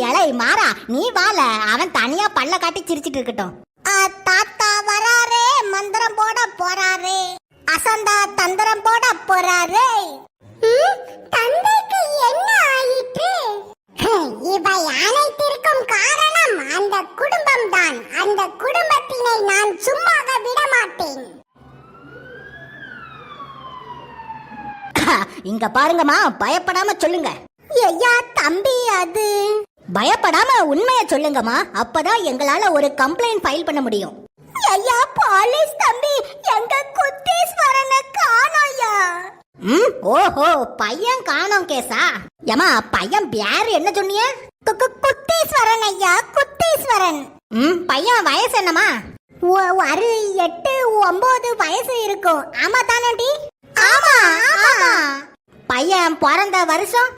எலை மாறா, நீ வாழ, அவன் தனியா பல்ல காட்டி சிரிச்சிட்டு இருக்கட்டும். தாத்தா வராரே, மந்திரம் போட போறாரே, அசந்தா தந்திரம் போட போறாரே. தந்தைக்கு என்ன ஆயிற்று? இவை அனைத்திற்கும் காரணம் அந்த குடும்பம் தான். அந்த குடும்பத்தினை நான் சும்மாக விட மாட்டேன். இங்க பாருங்கம்மா, பயப்படாம சொல்லுங்க. ஐயா தம்பி, அது பயப்படாம உண்மைய சொல்லுங்கம்மா, அப்பதான் எங்களால ஒரு கம்ப்ளைண்ட் ஃபைல் பண்ண முடியும். ஐயா போலீஸ் தம்பி, எங்க குத்தீஸ்வரனை காணோம்யா. ஓஹோ, பையன் காணோம் கேசா? ஏமா பையன் பேரு என்ன சொன்னீங்க? குத்தீஸ்வரன் ஐயா, குத்தீஸ்வரன். பையன் வயசு என்னமா? 8 9 வயசு இருக்கும். ஆமா தானே? ஆமா ஆமா. பையன் பிறந்த வருஷம்